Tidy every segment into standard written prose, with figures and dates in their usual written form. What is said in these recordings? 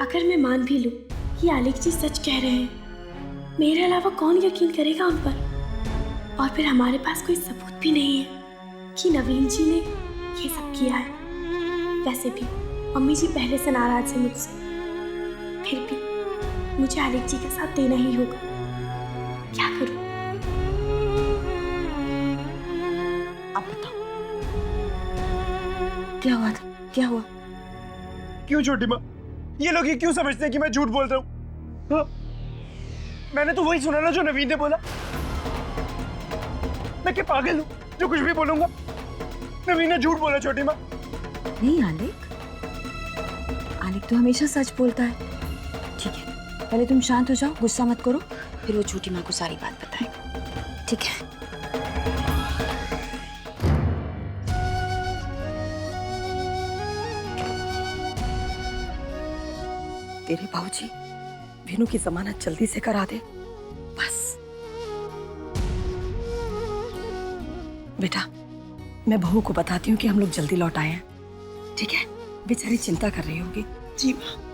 अगर मैं मान भी लूं कि आलेख जी सच कह रहे हैं, मेरे अलावा कौन यकीन करेगा उन पर? और फिर हमारे पास कोई सबूत भी नहीं है कि नवीन जी ने ये सब किया है। वैसे भी मम्मी जी पहले से नाराज है मुझसे, फिर भी मुझे आलेख जी का साथ देना ही होगा। क्या करूं? अब बताओ क्या हुआ था? क्या हुआ? क्यों छोटी माँ, ये लोग ये क्यों समझते हैं कि मैं झूठ बोल रहा हूँ? हाँ? मैंने तो वही सुना ना जो नवीन ने बोला। मैं क्या पागल हूँ जो कुछ भी बोलूंगा? नवीन ने झूठ बोला छोटी माँ। नहीं आलेख, आलेख तो हमेशा सच बोलता है। ठीक है, पहले तुम शांत हो जाओ, गुस्सा मत करो, फिर वो छोटी माँ को सारी बात बताएगा। ठीक है? तेरे बाबूजी विनू की जमानत जल्दी से करा दे बस। बेटा, मैं बहू को बताती हूँ कि हम लोग जल्दी लौट आए हैं। ठीक है? बेचारी चिंता कर रही होगी। जी माँ।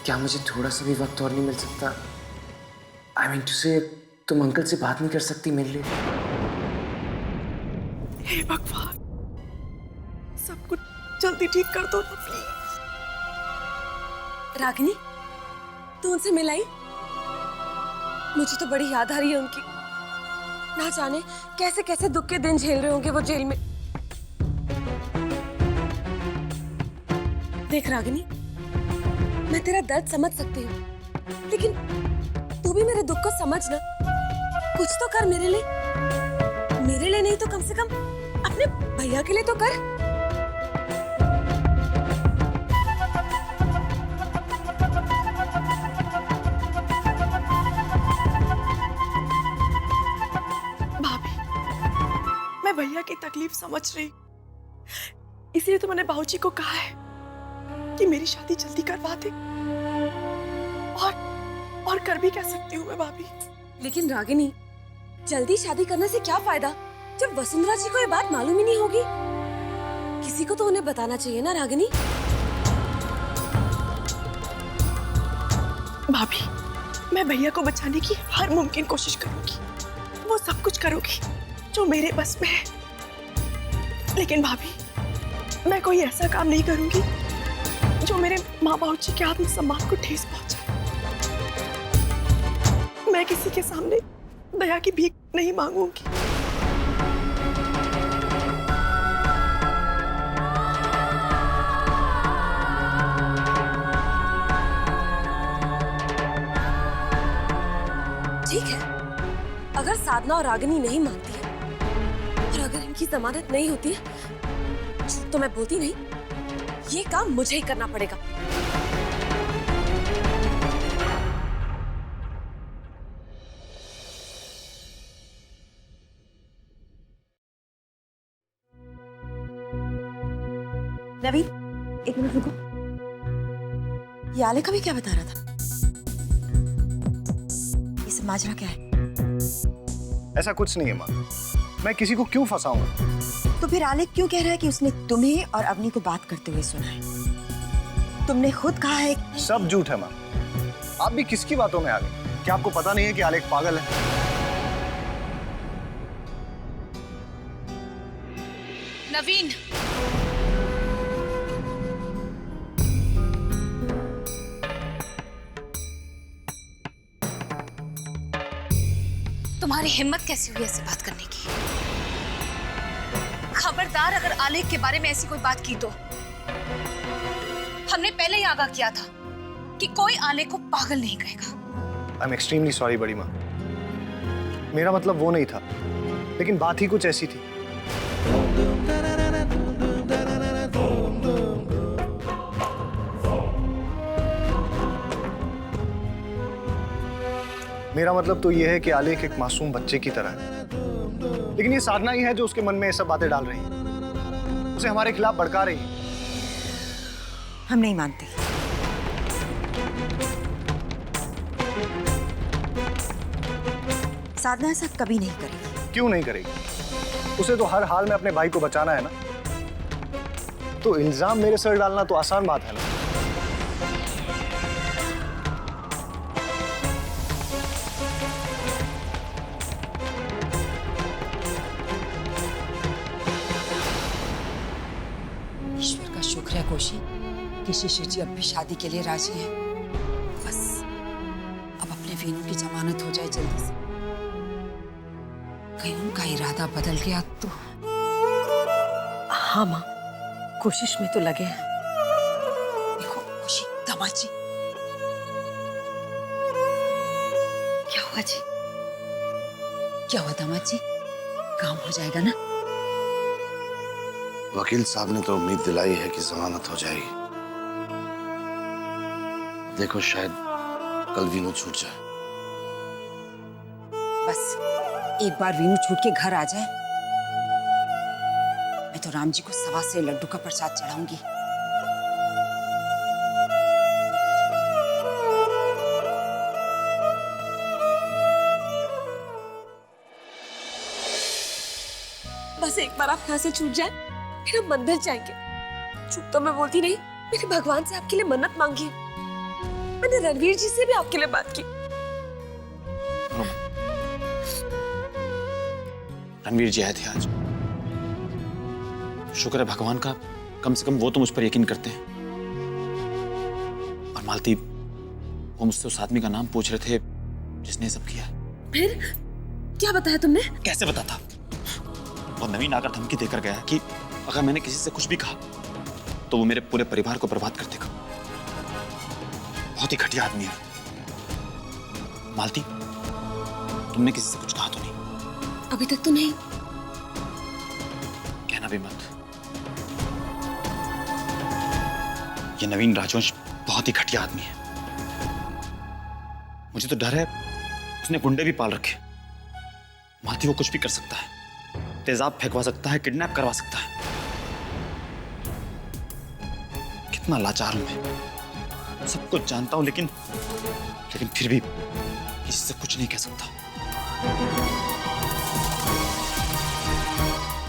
क्या मुझे थोड़ा सा भी वक्त और नहीं मिल सकता? आई मीन टू से, तुम अंकल से बात नहीं कर सकती मेरे लिए? हे भगवान, सब कुछ जल्दी ठीक कर दो ना प्लीज। रागिनी, तू उनसे मिलाई? मुझे तो बड़ी याद आ रही है उनकी। ना जाने कैसे कैसे दुख के दिन झेल रहे होंगे वो जेल में। देख रागिनी, मैं तेरा दर्द समझ सकती हूँ, लेकिन तू भी मेरे दुख को समझ ना। कुछ तो कर मेरे लिए नहीं तो कम से कम अपने भैया के लिए तो कर। भाभी, मैं भैया की तकलीफ समझ रही, इसलिए तो मैंने बाबूजी को कहा है कि मेरी शादी जल्दी करवा दे। और कर भी कह सकती हूँ मैं भाभी। लेकिन रागिनी, जल्दी शादी करने से क्या फायदा जब वसुंधरा जी को ये बात मालूम ही नहीं होगी? किसी को तो उन्हें बताना चाहिए ना रागिनी। भाभी, मैं भैया को बचाने की हर मुमकिन कोशिश करूंगी। वो सब कुछ करूंगी जो मेरे बस में है। लेकिन भाभी, मैं कोई ऐसा काम नहीं करूंगी जो मेरे माँ बाबू जी के आत्मसम्मान को ठेस पहुंचाए। मैं किसी के सामने दया की भीख नहीं मांगूंगी। ठीक है, अगर साधना और रागिनी नहीं मानती है और अगर इनकी जमानत नहीं होती है तो मैं बोलती नहीं, ये काम मुझे ही करना पड़ेगा। नवीन, एक मिनट रुको। ये आलेख अभी क्या बता रहा था? ये सब माजरा क्या है? ऐसा कुछ नहीं है माँ, मैं किसी को क्यों फंसाऊंगा? तो फिर आलेख क्यों कह रहा है कि उसने तुम्हें और अवनी को बात करते हुए सुना है? तुमने खुद कहा है। सब झूठ है माँ, आप भी किसकी बातों में आ गए? क्या आपको पता नहीं है कि आलेख पागल है? नवीन, तुम्हारी हिम्मत कैसी हुई ऐसी बात करने की? खबरदार, अगर आलेख के बारे में ऐसी कोई बात की तो हमने पहले ही आगाह किया था कि कोई आलेख को पागल नहीं कहेगा। आई एम एक्सट्रीमली सॉरी बड़ी माँ, मेरा मतलब वो नहीं था, लेकिन बात ही कुछ ऐसी थी। मेरा मतलब तो ये है कि आलेख एक मासूम बच्चे की तरह है, लेकिन ये साधना ही है जो उसके मन में ये सब बातें डाल रही है, उसे हमारे खिलाफ भड़का रही है। हम नहीं मानते। साधना ऐसा कभी नहीं करेगी। क्यों नहीं करेगी? उसे तो हर हाल में अपने भाई को बचाना है ना। तो इल्जाम मेरे सर डालना तो आसान बात है ना। ईश्वर का शुक्र है कोशी कि शिशु जी अब भी शादी के लिए राजी हैं। बस अब अपने वीनू की जमानत हो जाए जल्दी से। कहीं उनका इरादा बदल गया तो। हाँ माँ, कोशिश में तो लगे हैं। देखो कोशी, दामाद जी। क्या हुआ जी? क्या हुआ दामाद जी? काम हो जाएगा ना? वकील साहब ने तो उम्मीद दिलाई है कि जमानत हो जाएगी। देखो शायद कल वीनू छूट जाए। बस एक बार वीनू छूट के घर आ जाए, मैं तो राम जी को सवा से लड्डू का प्रसाद चढ़ाऊंगी। बस एक बार आप यहाँ से छूट जाए, फिर हम मंदिर जाएंगे। चुप तो मैं बोलती नहीं, मैंने भगवान से आपके लिए मन्नत मांगी है। मैंने रणवीर जी से भी आपके लिए बात की। रणवीर जी आए थे आज। शुक्र है भगवान का, कम से कम वो तो मुझ पर यकीन करते हैं। और मालती, वो मुझसे उस आदमी का नाम पूछ रहे थे जिसने सब किया। फिर क्या बताया तुमने? कैसे बताता? और नवीन आकर धमकी देकर गया कि अगर मैंने किसी से कुछ भी कहा तो वो मेरे पूरे परिवार को बर्बाद कर देगा। बहुत ही घटिया आदमी है। मालती, तुमने किसी से कुछ कहा तो नहीं? अभी तक तो नहीं। कहना भी मत। ये नवीन राजवंश बहुत ही घटिया आदमी है। मुझे तो डर है उसने गुंडे भी पाल रखे। मालती, वो कुछ भी कर सकता है। तेजाब फेंकवा सकता है, किडनैप करवा सकता है। कितना लाचार हूं मैं। सब कुछ जानता हूं, लेकिन फिर भी किसी से कुछ नहीं कह सकता।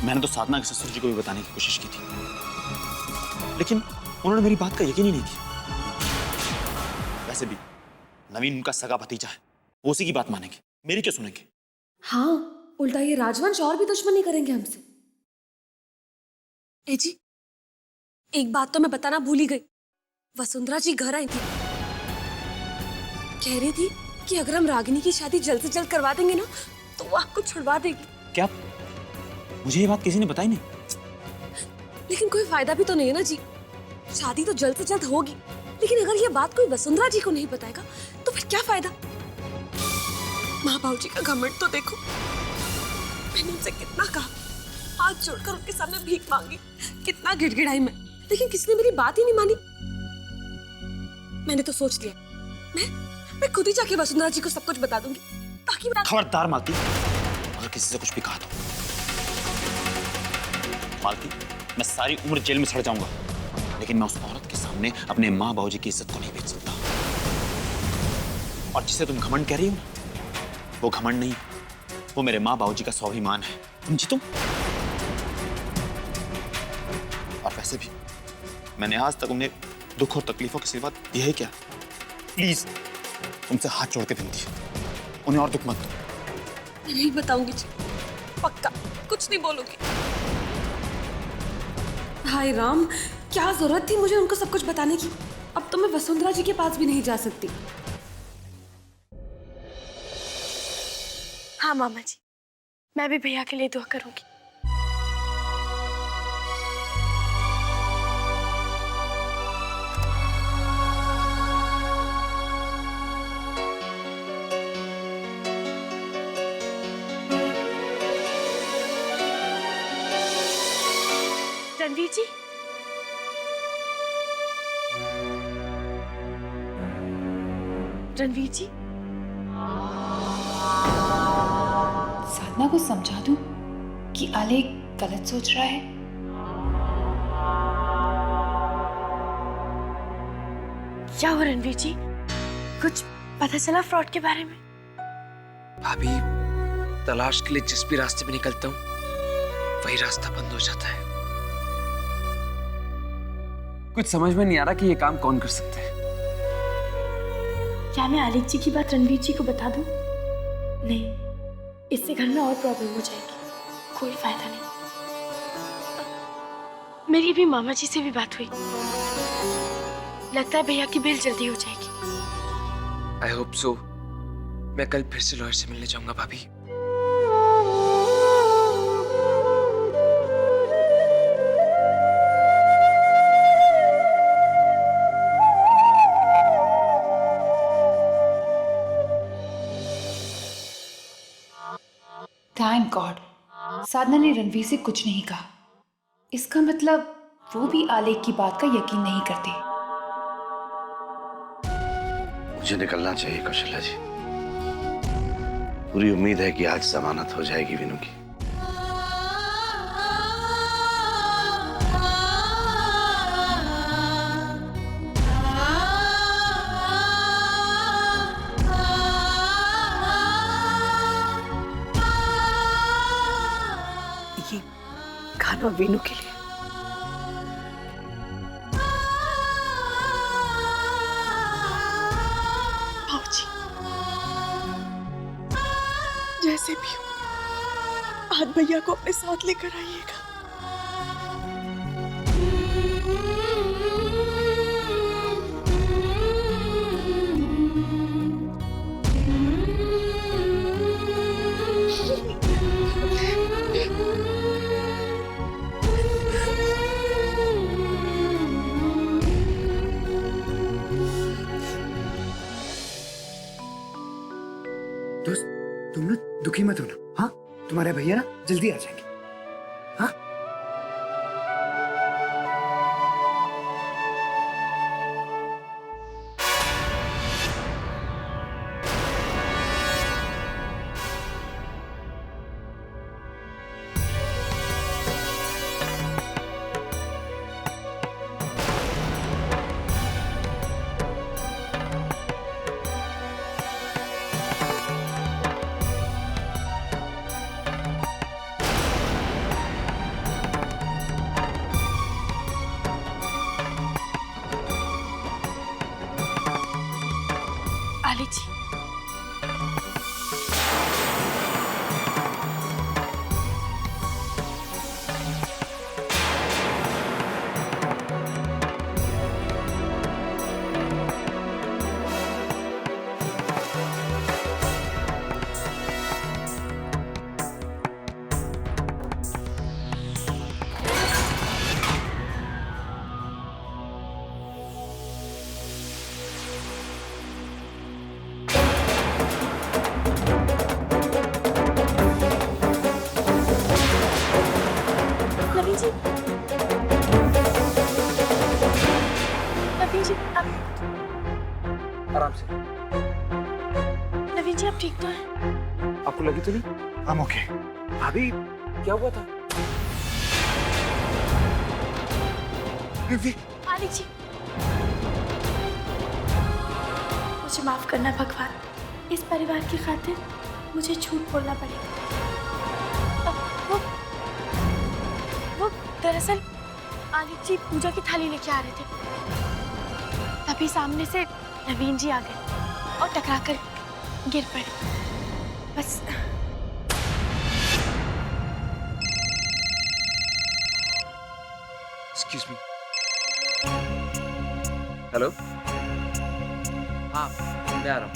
मैंने तो साधना के ससुर जी को भी बताने की कोशिश की थी, लेकिन उन्होंने मेरी बात का यकीन ही नहीं किया। वैसे भी नवीन उनका सगा भतीजा है, वो उसी की बात मानेंगे, मेरी क्यों सुनेंगे? हाँ, उल्टा ये राजवंश और भी दुश्मनी करेंगे हमसे। ए जी, एक बात तो मैं बताना भूल ही गई। वसुंधरा जी घर आई थी, कह रही थी कि अगर हम रागिनी की शादी जल्द से जल्द करवा देंगे ना तो वो आपको छुड़वा देगी। क्या? मुझे ये बात किसी ने बताई नहीं। लेकिन कोई फायदा भी तो नहीं है ना जी। शादी तो जल्द से जल्द होगी, लेकिन अगर ये बात कोई वसुंधरा जी को नहीं बताएगा तो फिर क्या फायदा? माँ बाबू जी का घमंड तो देखो। मैंने उनसे कितना कहा, हाथ जोड़कर उनके सामने भीख मांगी, कितना गिड़गिड़ाई मैं, लेकिन किसी ने मेरी बात ही नहीं मानी। मैंने तो सोच लिया, मैं खुद ही जाके वसुंधरा जी को सब कुछ बता दूंगी, ताकि खबरदार मालती, अगर किसी से कुछ भी कहा तो मालती, मैं सारी उम्र जेल में सड़ जाऊंगा, लेकिन मैं उस औरत के सामने अपने माँ बाबूजी की इज्जत को नहीं बेच सकता। और जिसे तुम घमंड कह रही हो ना, वो घमंड नहीं, वो मेरे माँ बाबूजी का स्वाभिमान है। समझी तुम? और वैसे भी मैंने आज तक उन्हें दुख और तकलीफों के सिवा दिया है क्या? प्लीज तुमसे हाथ जोड़ के विनती है, उन्हें और दुख मत दो। मैं नहीं बताऊंगी जी, पक्का कुछ नहीं बोलूंगी। हाय राम, क्या जरूरत थी मुझे उनको सब कुछ बताने की? अब तो मैं वसुंधरा जी के पास भी नहीं जा सकती। हाँ मामा जी, मैं भी भैया के लिए दुआ करूंगी। रणवीर जी, रणवीर जी, साधना को समझा दूं कि आलेख गलत सोच रहा है। क्या हुआ रणवीर जी? कुछ पता चला फ्रॉड के बारे में? भाभी, तलाश के लिए जिस भी रास्ते पे निकलता हूँ वही रास्ता बंद हो जाता है। कुछ समझ में नहीं आ रहा कि ये काम कौन कर सकते हैं। क्या मैं आलिक जी की बात रणवीर जी को बता दूं? नहीं, इससे घर में और प्रॉब्लम हो जाएगी। कोई फायदा नहीं। मेरी भी मामा जी से भी बात हुई, लगता है भैया की बिल जल्दी हो जाएगी। I hope so. मैं कल फिर से लॉयर से मिलने जाऊंगा भाभी। थैंक गॉड साधना ने रणवीर से कुछ नहीं कहा। इसका मतलब वो भी आलेख की बात का यकीन नहीं करते। मुझे निकलना चाहिए कौशल्या जी। पूरी उम्मीद है कि आज जमानत हो जाएगी विनू की। ये खाना वीनू के लिए। भाऊजी, जैसे भी हो आज भैया को अपने साथ लेकर आइएगा। दोस्त, तुम ना दुखी मत होना। हाँ, तुम्हारे भैया ना जल्दी आ जाएंगे। हाँ, आलिक जी, नवीन जी, नवीन जी, आराम से। नवीन जी आप ठीक तो हैं? आपको लगी तो नहीं? I'm okay। भाभी, क्या हुआ था? आलिक जी, मुझे माफ करना भगवान। इस परिवार की खातिर मुझे झूठ बोलना पड़ेगा। वो दरअसल आलिक जी पूजा की थाली लेके आ रहे थे, तभी सामने से नवीन जी आ गए और टकराकर गिर पड़े। बस एक्सक्यूज मी। हेलो। हाँ, मैं आ रहा हूँ।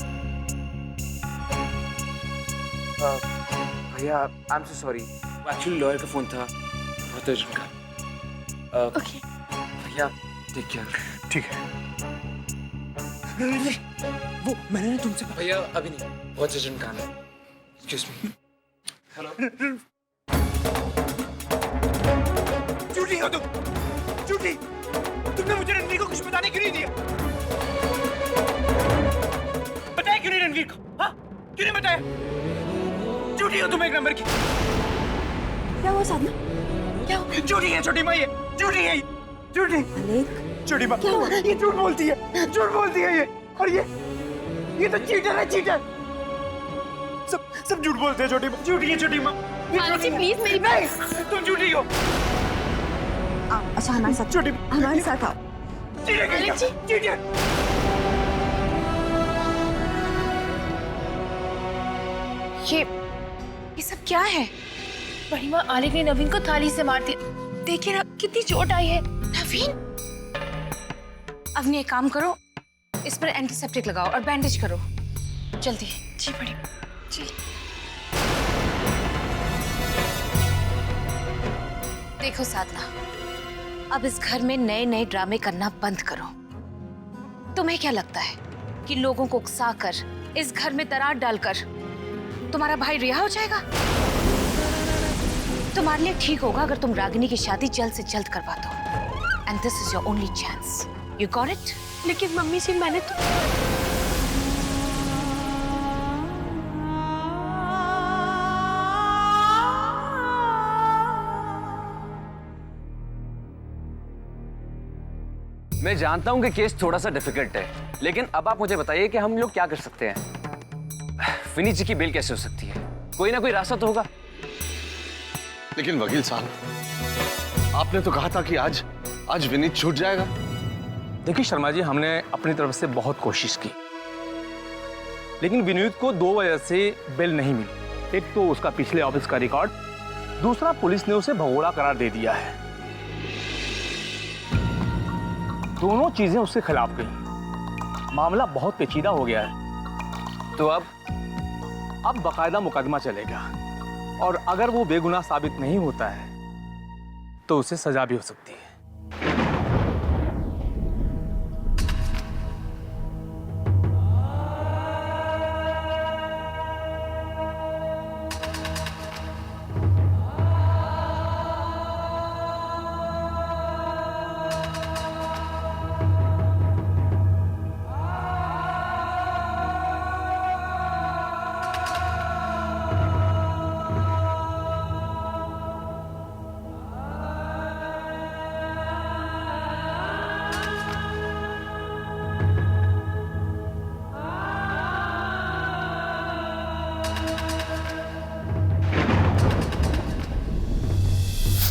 भैया, I am so sorry. Actually lawyer का फोन था, बहुत अर्जेंट का। ओके। भैया, टेक केयर। ठीक है। वो मैंने ना तुमसे भैया अभी नहीं, बहुत अर्जेंट काम है। Excuse me. हेलो। झूठी हो तुम, झूठी। तुमने मुझे रणवीर को कुछ बताने क्यों नहीं दिया? बताया क्यों नहीं रणवीर को? हाँ, क्यों नहीं बताया? झूठी हो तुम एक नंबर की। क्या हुआ साधना? क्या हुआ? झूठी है छोटी माँ, ये झूठी है। झूठी आलेख झूठी माँ, ये झूठ बोलती है, झूठ बोलती है ये। और ये तो चीटर है, चीटर। सब झूठ बोलते हैं छोटी माँ, झूठी है छोटी माँ। आलेख जी प्लीज मेरी नहीं, तुम झूठी हो। अच्छा हमारे साथ छोटी हमारे साथ आओ। आलेख जी, चीटर। ये सब क्या है? बड़ी माँ, आलेख ने नवीन को थाली से मार दिया। देखिए ना कितनी चोट आई है। नवीन, अवनी एक काम करो, इस पर एंटीसेप्टिक लगाओ और बैंडेज करो जल्दी। जी बड़ी जी। देखो साधना, अब इस घर में नए नए ड्रामे करना बंद करो। तुम्हें क्या लगता है कि लोगों को उकसाकर इस घर में दरार डालकर तुम्हारा भाई रिहा हो जाएगा? तुम्हारे लिए ठीक होगा अगर तुम रागिनी की शादी जल्द से जल्द करवा दो। And this is your only chance. You got it? लेकिन मम्मी जी मैंने तो मैं जानता हूं कि केस थोड़ा सा डिफिकल्ट है, लेकिन अब आप मुझे बताइए कि हम लोग क्या कर सकते हैं। विनीत जी की बेल कैसे हो सकती है? कोई ना कोई रास्ता तो होगा। लेकिन वकील साहब, आपने तो कहा था कि आज विनीत छूट जाएगा। देखिए शर्मा जी, हमने अपनी तरफ से बहुत कोशिश की, लेकिन विनीत को 2 वजह से बेल नहीं मिली। एक तो उसका पिछले ऑफिस का रिकॉर्ड, दूसरा पुलिस ने उसे भगोड़ा करार दे दिया है। दोनों चीजें उसके खिलाफ गई। मामला बहुत पेचीदा हो गया है। तो अब बकायदा मुकदमा चलेगा, और अगर वो बेगुनाह साबित नहीं होता है तो उसे सजा भी हो सकती है।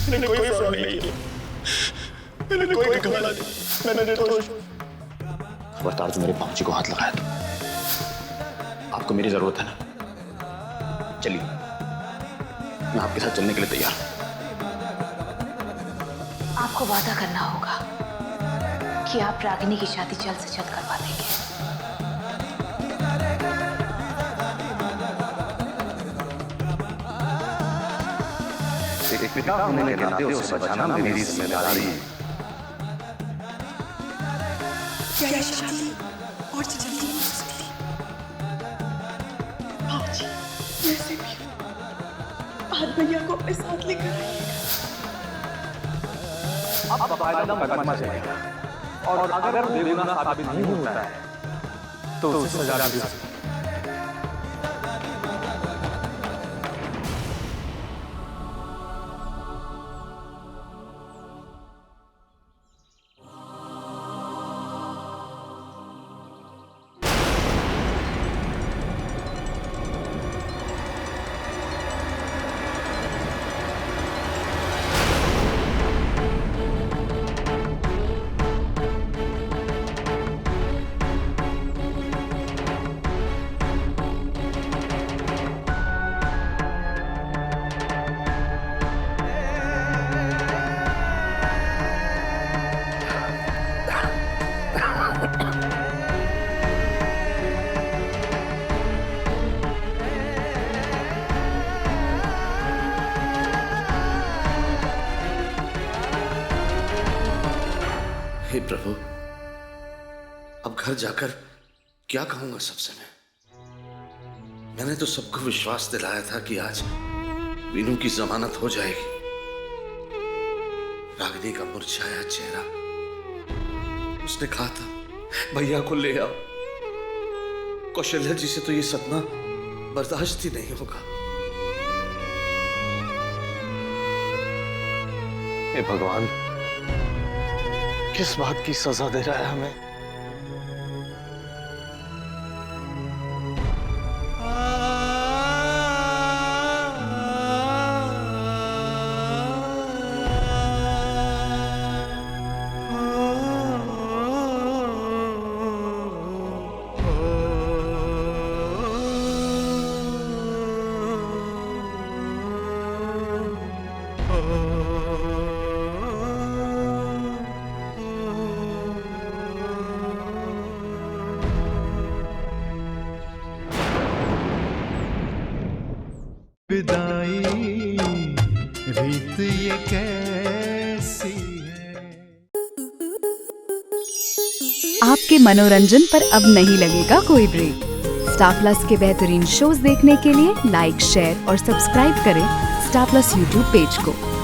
मैंने कोई फ्रॉड नहीं किया, मैंने कोई धोखा नहीं, मैंने निर्दोष। खबरदार जो मेरे बाबूजी को हाथ लगाया तो आपको मेरी जरूरत है ना? चलिए, मैं आपके साथ चलने के लिए तैयार हूं। आपको वादा करना होगा कि आप रागिनी की शादी जल्द से जल्द करवा देंगे। एक पिता होने के नाते उसे बचाना मेरी जिम्मेदारी है। क्या शादी और जल्दी हो सकती? बाबूजी, वैसे भी आज भैया को अपने साथ लेकर आइएगा। अब बकायदा मुकदमा चलेगा, और अगर वो बेगुनाह साबित नहीं होता है तो उसे सजा भी हो सकती है। हे प्रभु, अब घर जाकर क्या कहूंगा सबसे मैंने तो सबको विश्वास दिलाया था कि आज वीनू की जमानत हो जाएगी। रागिनी का मुरझाया चेहरा, उसने कहा था भैया को ले आओ। कौशल्या जी से तो ये सदमा बर्दाश्त ही नहीं होगा। हे भगवान, किस बात की सजा दे रहा है हमें? विदाई रीत ये कैसी है। आपके मनोरंजन पर अब नहीं लगेगा कोई ब्रेक। स्टार प्लस के बेहतरीन शोज देखने के लिए लाइक, शेयर और सब्सक्राइब करें स्टार प्लस यूट्यूब पेज को।